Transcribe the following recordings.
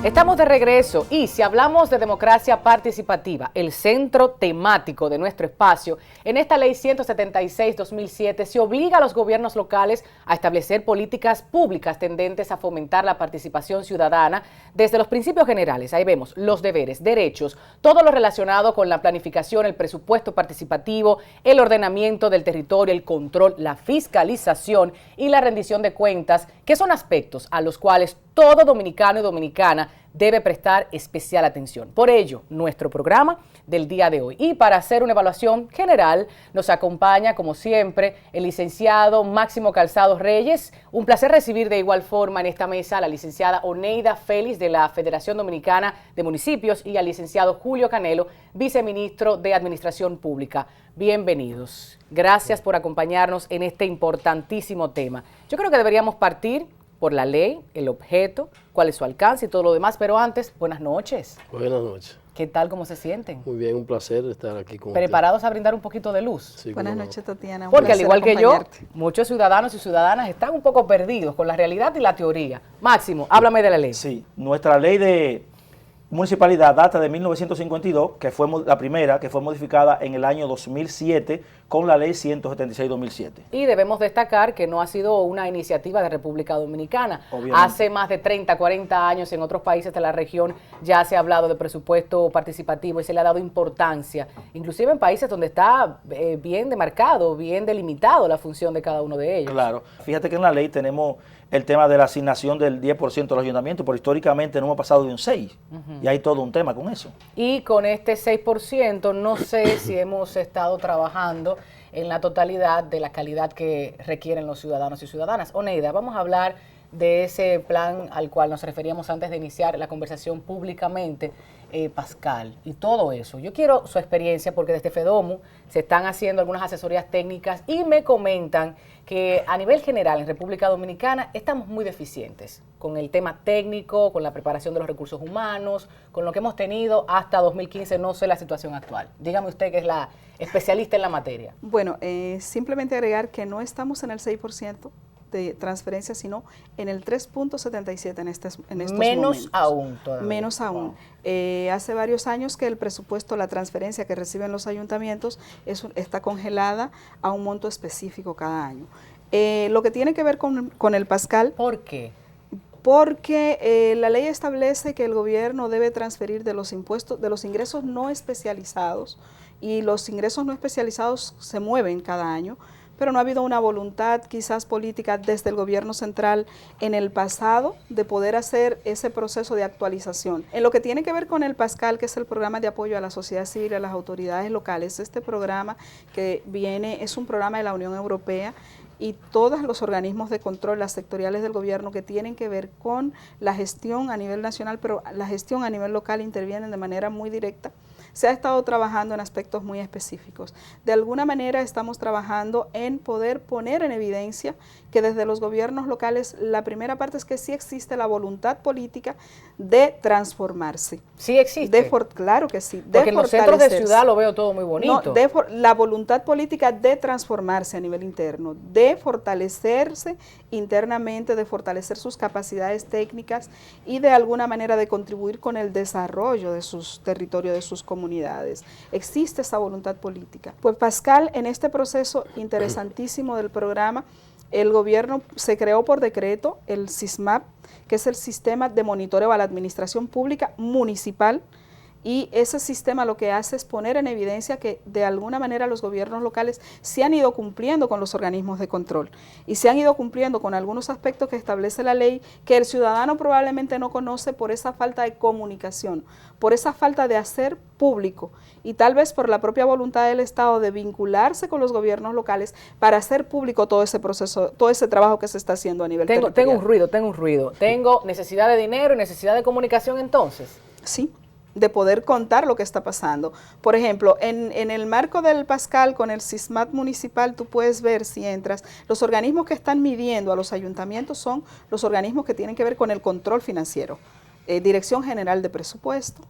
Estamos de regreso y si hablamos de democracia participativa, el centro temático de nuestro espacio, en esta ley 176-2007 se obliga a los gobiernos locales a establecer políticas públicas tendentes a fomentar la participación ciudadana desde los principios generales. Ahí vemos los deberes, derechos, todo lo relacionado con la planificación, el presupuesto participativo, el ordenamiento del territorio, el control, la fiscalización y la rendición de cuentas, que son aspectos a los cuales todo dominicano y dominicana debe prestar especial atención. Por ello, nuestro programa del día de hoy. Y para hacer una evaluación general, nos acompaña, como siempre, el licenciado Máximo Calzado Reyes. Un placer recibir de igual forma en esta mesa a la licenciada Oneida Félix de la Federación Dominicana de Municipios y al licenciado Julio Canelo, viceministro de Administración Pública. Bienvenidos. Gracias por acompañarnos en este importantísimo tema. Yo creo que deberíamos partir por la ley, el objeto, cuál es su alcance y todo lo demás, pero antes, buenas noches. Buenas noches. ¿Qué tal? ¿Cómo se sienten? Muy bien, un placer estar aquí con ¿Preparados usted. a brindar un poquito de luz? Sí, buenas noches, Tatiana. Porque al igual que yo, muchos ciudadanos y ciudadanas están un poco perdidos con la realidad y la teoría. Máximo, háblame de la ley. Sí, nuestra ley de municipalidad data de 1952, que fue la primera, que fue modificada en el año 2007 con la ley 176-2007. Y debemos destacar que no ha sido una iniciativa de República Dominicana. Obviamente. Hace más de 30, 40 años en otros países de la región ya se ha hablado de presupuesto participativo y se le ha dado importancia, inclusive en países donde está bien demarcado, bien delimitado la función de cada uno de ellos. Claro, fíjate que en la ley tenemos el tema de la asignación del 10% de los ayuntamientos, pero históricamente no hemos pasado de un 6%, y hay todo un tema con eso. Y con este 6%, no sé si hemos estado trabajando en la totalidad de la calidad que requieren los ciudadanos y ciudadanas. Oneida, vamos a hablar de ese plan al cual nos referíamos antes de iniciar la conversación públicamente, Pascal, y todo eso. Yo quiero su experiencia porque desde FEDOMU se están haciendo algunas asesorías técnicas y me comentan que a nivel general en República Dominicana estamos muy deficientes con el tema técnico, con la preparación de los recursos humanos, con lo que hemos tenido hasta 2015, no sé la situación actual. Dígame usted que es la especialista en la materia. Bueno, simplemente agregar que no estamos en el 6% de transferencia, sino en el 3.77 en estos menos momentos. Aún todavía. Menos aún. Hace varios años que el presupuesto, la transferencia que reciben los ayuntamientos está congelada a un monto específico cada año. Lo que tiene que ver con el Pascal. ¿Por qué? Porque la ley establece que el gobierno debe transferir de los impuestos, de los ingresos no especializados, y los ingresos no especializados se mueven cada año, pero no ha habido una voluntad quizás política desde el gobierno central en el pasado de poder hacer ese proceso de actualización. En lo que tiene que ver con el Pascal, que es el programa de apoyo a la sociedad civil y a las autoridades locales, este programa que viene es un programa de la Unión Europea y todos los organismos de control, las sectoriales del gobierno que tienen que ver con la gestión a nivel nacional, pero la gestión a nivel local intervienen de manera muy directa. Se ha estado trabajando en aspectos muy específicos. De alguna manera estamos trabajando en poder poner en evidencia que desde los gobiernos locales, la primera parte es que sí existe la voluntad política de transformarse. Sí existe. Claro que sí. Porque en los centros de ciudad lo veo todo muy bonito. No, la voluntad política de transformarse a nivel interno, de fortalecerse internamente, de fortalecer sus capacidades técnicas y de alguna manera de contribuir con el desarrollo de sus territorios, de sus comunidades. Existe esa voluntad política. Pues Pascal, en este proceso interesantísimo del programa, el gobierno se creó por decreto el SISMAP, que es el Sistema de Monitoreo a la Administración Pública Municipal, y ese sistema lo que hace es poner en evidencia que de alguna manera los gobiernos locales se han ido cumpliendo con los organismos de control y se han ido cumpliendo con algunos aspectos que establece la ley que el ciudadano probablemente no conoce por esa falta de comunicación, por esa falta de hacer público y tal vez por la propia voluntad del Estado de vincularse con los gobiernos locales para hacer público todo ese proceso, todo ese trabajo que se está haciendo a nivel territorial. Tengo un ruido. Tengo necesidad de dinero y necesidad de comunicación entonces. Sí, de poder contar lo que está pasando. Por ejemplo, en el marco del Pascal con el SISMAT municipal, tú puedes ver si entras, los organismos que están midiendo a los ayuntamientos son los organismos que tienen que ver con el control financiero. Dirección General de Presupuesto,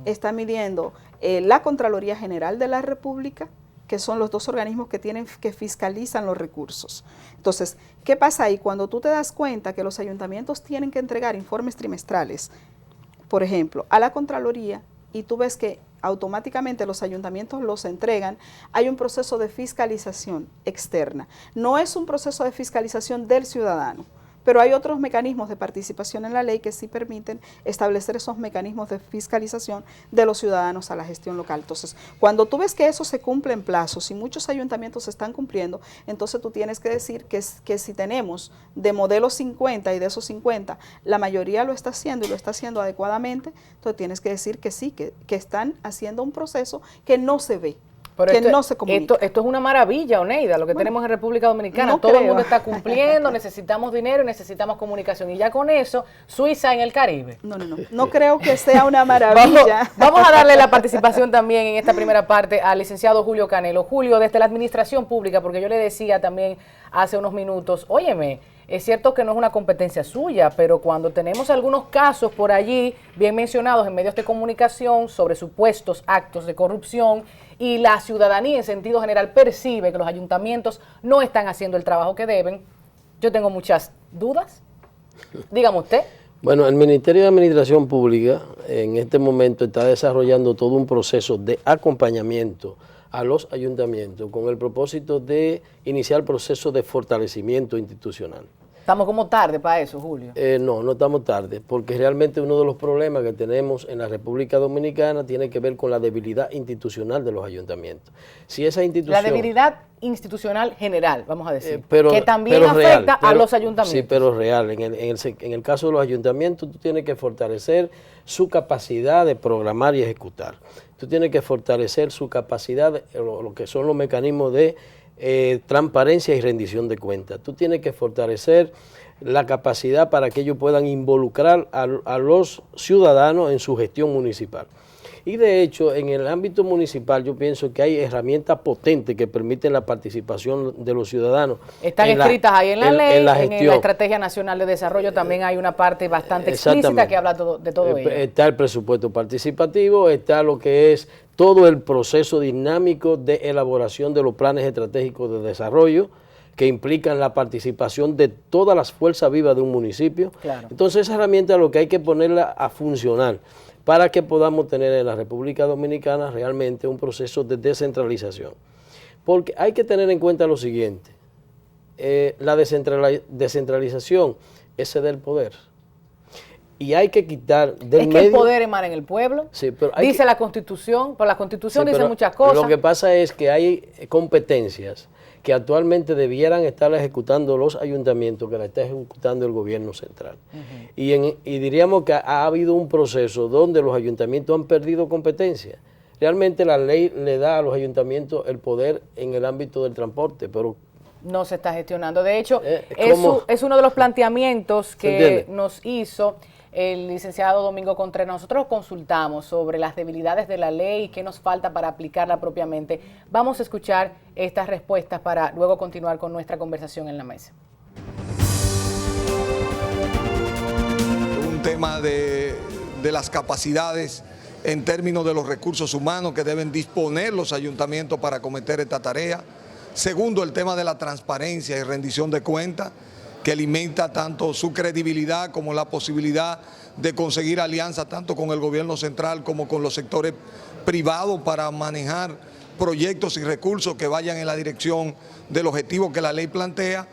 está midiendo la Contraloría General de la República, que son los dos organismos que fiscalizan los recursos. Entonces, ¿qué pasa ahí? Cuando tú te das cuenta que los ayuntamientos tienen que entregar informes trimestrales por ejemplo, a la Contraloría, y tú ves que automáticamente los ayuntamientos los entregan, hay un proceso de fiscalización externa. No es un proceso de fiscalización del ciudadano, pero hay otros mecanismos de participación en la ley que sí permiten establecer esos mecanismos de fiscalización de los ciudadanos a la gestión local. Entonces, cuando tú ves que eso se cumple en plazos y muchos ayuntamientos están cumpliendo, entonces tú tienes que decir que si tenemos de modelo 50 y de esos 50, la mayoría lo está haciendo y lo está haciendo adecuadamente, entonces tienes que decir que sí, que están haciendo un proceso que no se ve. Pero que no se comunica. Esto es una maravilla, Oneida, lo que tenemos en República Dominicana. Todo el mundo está cumpliendo, necesitamos dinero y necesitamos comunicación. Y ya con eso, Suiza en el Caribe. No creo que sea una maravilla. Vamos a darle la participación también en esta primera parte al licenciado Julio Canelo. Julio, desde la administración pública, porque yo le decía también hace unos minutos, óyeme, es cierto que no es una competencia suya, pero cuando tenemos algunos casos por allí, bien mencionados en medios de comunicación, sobre supuestos actos de corrupción, y la ciudadanía en sentido general percibe que los ayuntamientos no están haciendo el trabajo que deben, yo tengo muchas dudas. Dígame usted. Bueno, el Ministerio de Administración Pública en este momento está desarrollando todo un proceso de acompañamiento a los ayuntamientos con el propósito de iniciar procesos de fortalecimiento institucional. Estamos como tarde para eso, Julio. No estamos tarde, porque realmente uno de los problemas que tenemos en la República Dominicana tiene que ver con la debilidad institucional de los ayuntamientos. Si esa institución... La debilidad institucional general, vamos a decir, que también afecta a los ayuntamientos. Sí, pero real. En el caso de los ayuntamientos, tú tienes que fortalecer su capacidad de programar y ejecutar. Tú tienes que fortalecer su capacidad, lo que son los mecanismos de transparencia y rendición de cuentas. Tú tienes que fortalecer la capacidad para que ellos puedan involucrar a los ciudadanos en su gestión municipal. Y de hecho, en el ámbito municipal yo pienso que hay herramientas potentes que permiten la participación de los ciudadanos. Están escritas ahí en la ley, en la Estrategia Nacional de Desarrollo también hay una parte bastante explícita que habla de todo ello. Está el presupuesto participativo, está lo que es todo el proceso dinámico de elaboración de los planes estratégicos de desarrollo, que implican la participación de todas las fuerzas vivas de un municipio. Claro. Entonces esa herramienta lo que hay que ponerla a funcionar para que podamos tener en la República Dominicana realmente un proceso de descentralización. Porque hay que tener en cuenta lo siguiente, la descentralización es ceder el poder. Y hay que quitar del medio... Es que el poder emana en el pueblo, sí, pero dice la Constitución, pero la Constitución dice muchas cosas. Lo que pasa es que hay competencias que actualmente debieran estar ejecutando los ayuntamientos, que la está ejecutando el gobierno central. Y diríamos que ha habido un proceso donde los ayuntamientos han perdido competencia. Realmente la ley le da a los ayuntamientos el poder en el ámbito del transporte, pero no se está gestionando. De hecho, es uno de los planteamientos que nos hizo el licenciado Domingo Contreras. Nosotros consultamos sobre las debilidades de la ley y qué nos falta para aplicarla propiamente. Vamos a escuchar estas respuestas para luego continuar con nuestra conversación en la mesa. Un tema de las capacidades en términos de los recursos humanos que deben disponer los ayuntamientos para acometer esta tarea. Segundo, el tema de la transparencia y rendición de cuentas, que alimenta tanto su credibilidad como la posibilidad de conseguir alianzas tanto con el gobierno central como con los sectores privados para manejar proyectos y recursos que vayan en la dirección del objetivo que la ley plantea.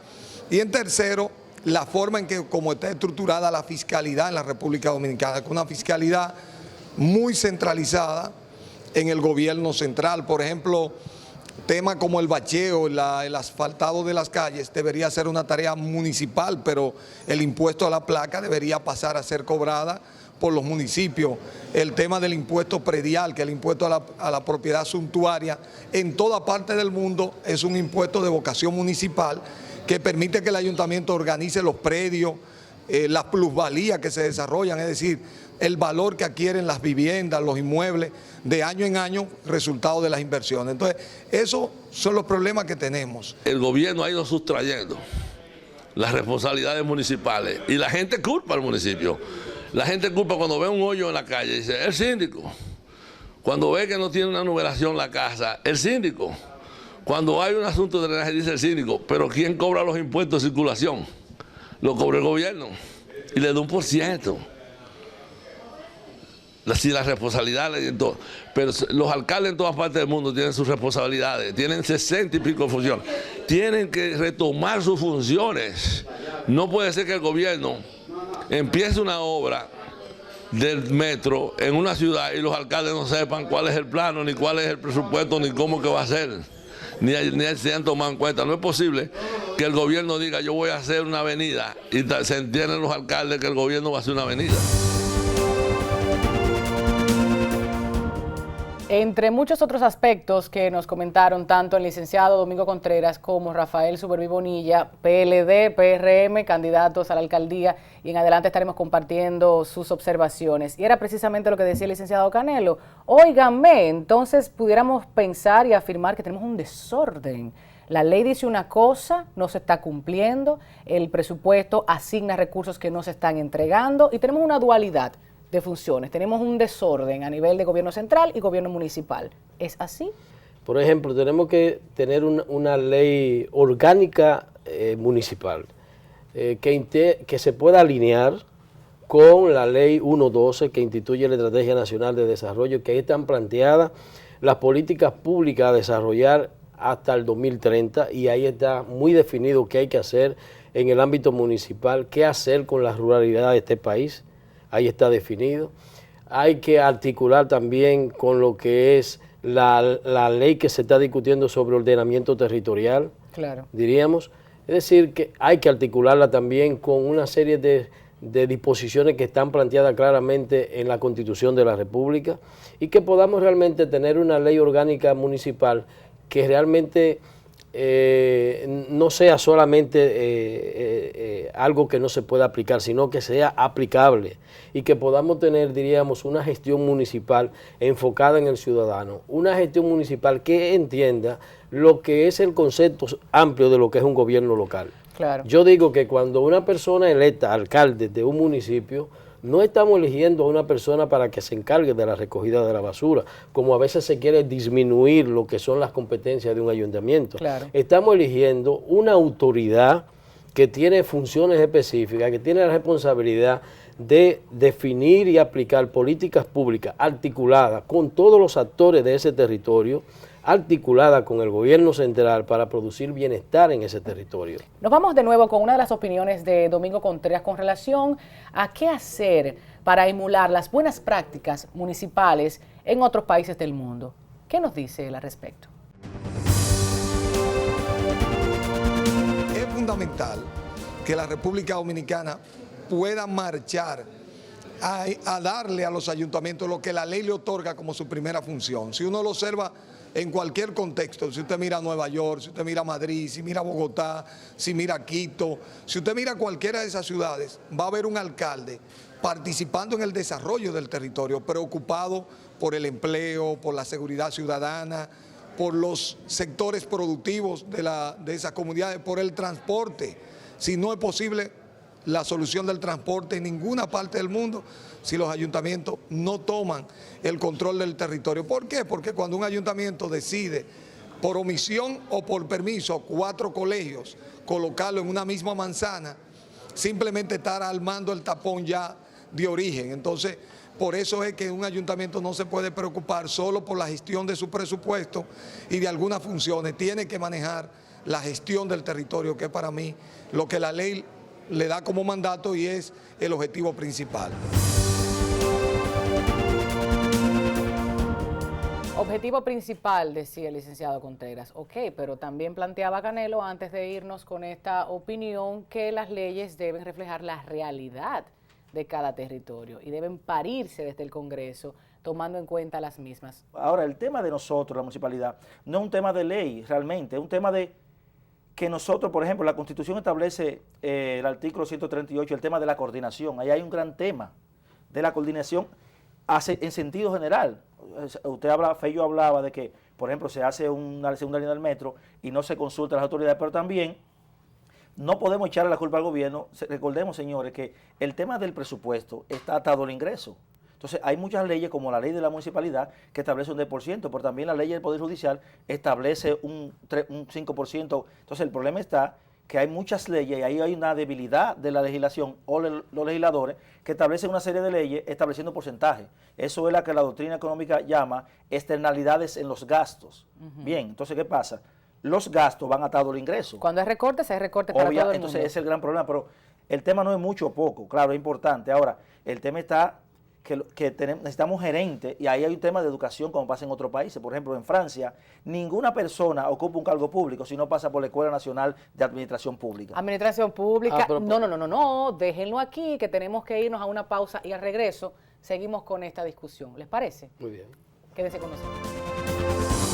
Y en tercero, la forma en que como está estructurada la fiscalidad en la República Dominicana, con una fiscalidad muy centralizada en el gobierno central. Por ejemplo, temas como el bacheo, el asfaltado de las calles debería ser una tarea municipal, pero el impuesto a la placa debería pasar a ser cobrada por los municipios. El tema del impuesto predial, que el impuesto a la propiedad suntuaria, en toda parte del mundo es un impuesto de vocación municipal que permite que el ayuntamiento organice los predios, las plusvalías que se desarrollan, es decir, el valor que adquieren las viviendas, los inmuebles, de año en año, resultado de las inversiones. Entonces, esos son los problemas que tenemos. El gobierno ha ido sustrayendo las responsabilidades municipales y la gente culpa al municipio. La gente culpa cuando ve un hoyo en la calle, dice, el síndico. Cuando ve que no tiene una numeración la casa, el síndico. Cuando hay un asunto de drenaje, dice el síndico, pero ¿quién cobra los impuestos de circulación? Lo cobra el gobierno y le da 1%. si las responsabilidades, pero los alcaldes en todas partes del mundo tienen sus responsabilidades, tienen 60 y pico funciones, tienen que retomar sus funciones. No puede ser que el gobierno empiece una obra del metro en una ciudad y los alcaldes no sepan cuál es el plano, ni cuál es el presupuesto, ni cómo que va a ser, ni se han tomado en cuenta. No es posible que el gobierno diga yo voy a hacer una avenida y se entienden los alcaldes que el gobierno va a hacer una avenida. Entre muchos otros aspectos que nos comentaron tanto el licenciado Domingo Contreras como Rafael Superví Bonilla, PLD, PRM, candidatos a la alcaldía, y en adelante estaremos compartiendo sus observaciones. Y era precisamente lo que decía el licenciado Canelo. Óigame, entonces pudiéramos pensar y afirmar que tenemos un desorden. La ley dice una cosa, no se está cumpliendo, el presupuesto asigna recursos que no se están entregando y tenemos una dualidad de funciones. Tenemos un desorden a nivel de gobierno central y gobierno municipal. ¿Es así? Por ejemplo, tenemos que tener una ley orgánica municipal que se pueda alinear con la ley 112 que instituye la Estrategia Nacional de Desarrollo, que ahí están planteadas las políticas públicas a desarrollar hasta el 2030 y ahí está muy definido qué hay que hacer en el ámbito municipal, qué hacer con la ruralidad de este país. Ahí está definido. Hay que articular también con lo que es la ley que se está discutiendo sobre ordenamiento territorial, claro, diríamos. Es decir, que hay que articularla también con una serie de disposiciones que están planteadas claramente en la Constitución de la República y que podamos realmente tener una ley orgánica municipal que realmente no sea solamente algo que no se pueda aplicar, sino que sea aplicable y que podamos tener, diríamos, una gestión municipal enfocada en el ciudadano, una gestión municipal que entienda lo que es el concepto amplio de lo que es un gobierno local. Claro. Yo digo que cuando una persona electa alcalde de un municipio, no estamos eligiendo a una persona para que se encargue de la recogida de la basura, como a veces se quiere disminuir lo que son las competencias de un ayuntamiento. Claro. Estamos eligiendo una autoridad que tiene funciones específicas, que tiene la responsabilidad de definir y aplicar políticas públicas articuladas con todos los actores de ese territorio, articulada con el gobierno central para producir bienestar en ese territorio. Nos vamos de nuevo con una de las opiniones de Domingo Contreras con relación a qué hacer para emular las buenas prácticas municipales en otros países del mundo. ¿Qué nos dice él al respecto? Es fundamental que la República Dominicana pueda marchar a darle a los ayuntamientos lo que la ley le otorga como su primera función. Si uno lo observa en cualquier contexto, si usted mira Nueva York, si usted mira Madrid, si mira Bogotá, si mira Quito, si usted mira cualquiera de esas ciudades, va a haber un alcalde participando en el desarrollo del territorio, preocupado por el empleo, por la seguridad ciudadana, por los sectores productivos de esas comunidades, por el transporte. Si no es posible la solución del transporte en ninguna parte del mundo, si los ayuntamientos no toman el control del territorio. ¿Por qué? Porque cuando un ayuntamiento decide, por omisión o por permiso, 4 colegios, colocarlo en una misma manzana, simplemente estar armando el tapón ya de origen. Entonces, por eso es que un ayuntamiento no se puede preocupar solo por la gestión de su presupuesto y de algunas funciones. Tiene que manejar la gestión del territorio, que es para mí lo que la ley le da como mandato y es el objetivo principal. Objetivo principal, decía el licenciado Contreras. Ok, pero también planteaba Canelo, antes de irnos con esta opinión, que las leyes deben reflejar la realidad de cada territorio y deben parirse desde el Congreso, tomando en cuenta las mismas. Ahora, el tema de nosotros, la municipalidad, no es un tema de ley realmente, es un tema de que nosotros, por ejemplo, la Constitución establece el artículo 138, el tema de la coordinación. Ahí hay un gran tema de la coordinación en sentido general. Fello hablaba de que, por ejemplo, se hace una segunda línea del metro y no se consulta a las autoridades, pero también no podemos echarle la culpa al gobierno. Recordemos, señores, que el tema del presupuesto está atado al ingreso. Entonces, hay muchas leyes, como la ley de la municipalidad, que establece un 10%, pero también la ley del Poder Judicial establece un 5%. Entonces, el problema está que hay muchas leyes y ahí hay una debilidad de la legislación o los legisladores que establecen una serie de leyes estableciendo porcentajes. Eso es la que la doctrina económica llama externalidades en los gastos. Bien, entonces, ¿qué pasa? Los gastos van atados al ingreso. Cuando hay recortes para todo el mundo. Entonces, ese es el gran problema, pero el tema no es mucho o poco, claro, es importante. Ahora, el tema está que necesitamos gerentes, y ahí hay un tema de educación como pasa en otros países. Por ejemplo, en Francia, ninguna persona ocupa un cargo público si no pasa por la Escuela Nacional de Administración Pública. Administración Pública. pero- No, déjenlo aquí, que tenemos que irnos a una pausa y al regreso seguimos con esta discusión. ¿Les parece? Muy bien. Quédense con nosotros.